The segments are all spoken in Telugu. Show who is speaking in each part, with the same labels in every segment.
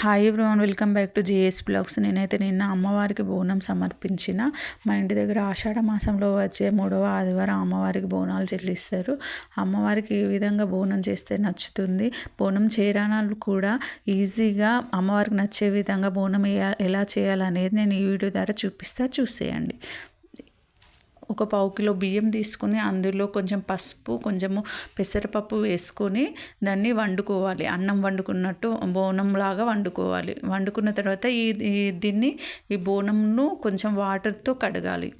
Speaker 1: Hi everyone, welcome back to JS Blogs. నేనైతే నిన్న అమ్మవారికి బోనం సమర్పించిన. మా ఇంటి దగ్గర ఆషాఢ మాసంలో వచ్చే 3వ ఆదివారం అమ్మవారికి బోనాలు చెల్లిస్తారు. అమ్మవారికి ఏ విధంగా బోనం చేస్తే నచ్చుతుంది, బోనం చేయరానాలు కూడా ఈజీగా అమ్మవారికి నచ్చే విధంగా బోనం ఎలా చేయాలనేది నేను ఈ వీడియో ద్వారా చూసేయండి. ఒక పావు కిలో బియ్యం తీసుకుని అందులో కొంచెం పసుపు, కొంచెము పెసరపప్పు వేసుకొని దాన్ని వండుకోవాలి. అన్నం వండుకున్నట్టు బోనంలాగా వండుకోవాలి. వండుకున్న తర్వాత ఈ బోనంను కొంచెం వాటర్తో కడగాలి.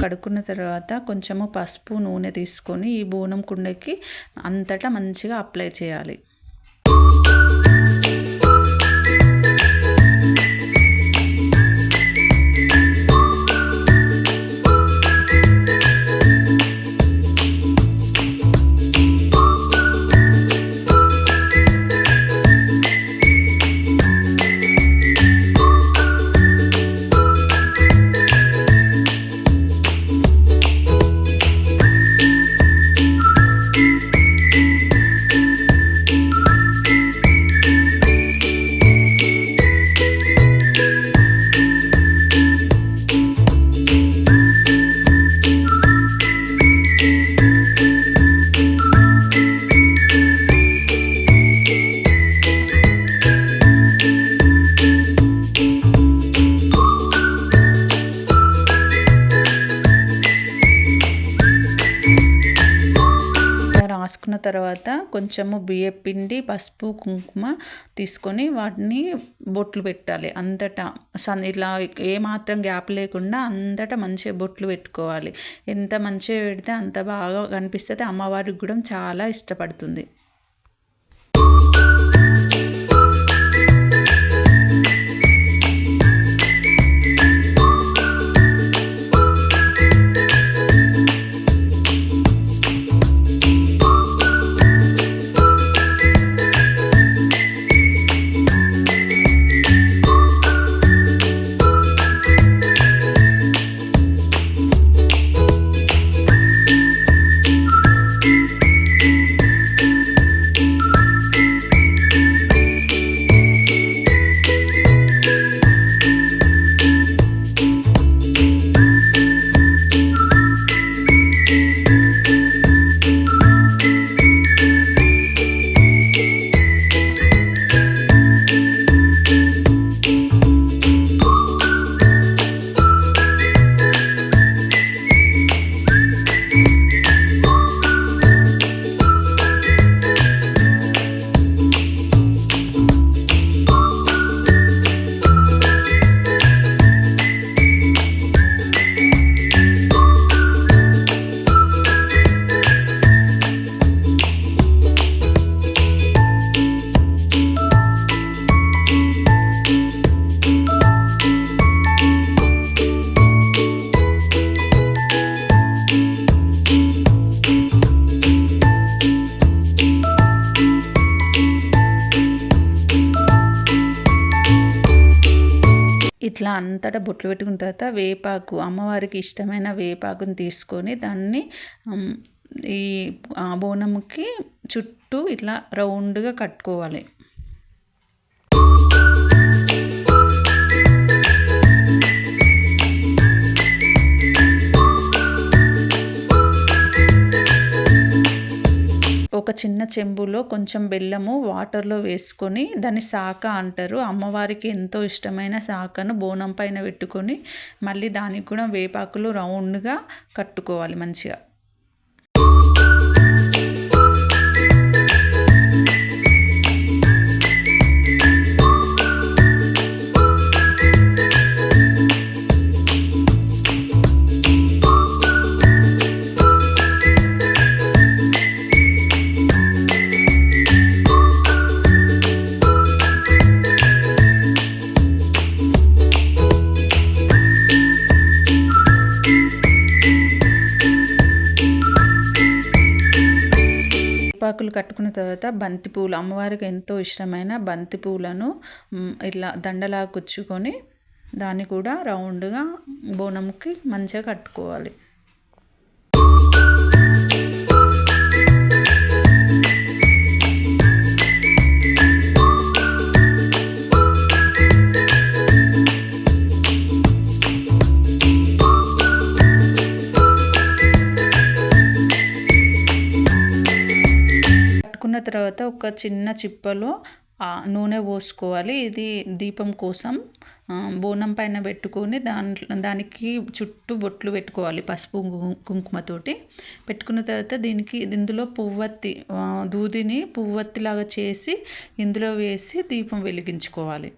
Speaker 1: కడుక్కున్న తర్వాత కొంచెము పసుపు, నూనె తీసుకొని ఈ బోనం కుండకి అంతటా మంచిగా అప్లై చేయాలి. రాసుకున్న తర్వాత కొంచెము బియ్యం పిండి, పసుపు, కుంకుమ తీసుకొని వాటిని బొట్లు పెట్టాలి. అంతటా ఇట్లా ఏమాత్రం గ్యాప్ లేకుండా అంతటా మంచిగా బొట్లు పెట్టుకోవాలి. ఎంత మంచిగా పెడితే అంత బాగా కనిపిస్తుంది. అమ్మవారికి కూడా చాలా ఇష్టపడుతుంది. ఇట్లా అంతటా బొట్లు పెట్టుకున్న తర్వాత వేపాకు, అమ్మవారికి ఇష్టమైన వేపాకుని తీసుకొని దాన్ని ఈ బోనంకి చుట్టూ ఇట్లా రౌండ్గా కట్టుకోవాలి. ఒక చిన్న చెంబులో కొంచెం బెల్లము వాటర్లో వేసుకొని దాన్ని శాఖ అంటారు. అమ్మవారికి ఎంతో ఇష్టమైన శాఖను బోనం పైన పెట్టుకొని మళ్ళీ దానికి కూడా వేపాకులు రౌండ్గా కట్టుకోవాలి మంచిగా. వేపాకులు కట్టుకున్న తర్వాత అమ్మవారికి ఎంతో ఇష్టమైన బంతి పూలను ఇట్లా దండలా గుచ్చుకొని దాన్ని కూడా రౌండ్గా బోనంకి మంచిగా కట్టుకోవాలి. కట్టుకున్న తర్వాత ఒక చిన్న చిప్పలో నూనె పోసుకోవాలి. ఇది దీపం కోసం బోనం పైన పెట్టుకొని దానికి చుట్టూ బొట్లు పెట్టుకోవాలి పసుపు కుంకుమతోటి. పెట్టుకున్న తర్వాత ఇందులో పువ్వత్తి దూదిని పువ్వత్తిలాగా చేసి ఇందులో వేసి దీపం వెలిగించుకోవాలి.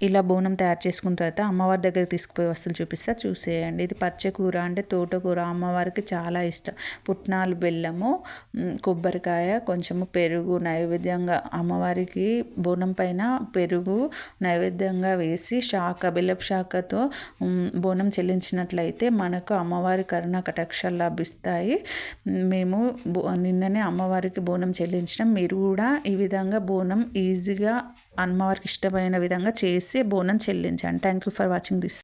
Speaker 1: ఇలా బోనం తయారు చేసుకున్న తర్వాత అమ్మవారి దగ్గర తీసుకుపోయి వస్తువులు చూసేయండి. ఇది పచ్చకూర అంటే తోటకూర, అమ్మవారికి చాలా ఇష్టం. పుట్నాలు, బెల్లము, కొబ్బరికాయ, కొంచెము పెరుగు నైవేద్యంగా అమ్మవారికి బోనం పైన పెరుగు నైవేద్యంగా వేసి బెల్లపు శాఖతో బోనం చెల్లించినట్లయితే మనకు అమ్మవారి కరుణ కటాక్షాలు లభిస్తాయి. మేము నిన్ననే అమ్మవారికి బోనం చెల్లించినాం. మీరు కూడా ఈ విధంగా బోనం ఈజీగా అమ్మవారికి ఇష్టమైన విధంగా చేసి బోనం చెల్లించండి. Thank you for watching this.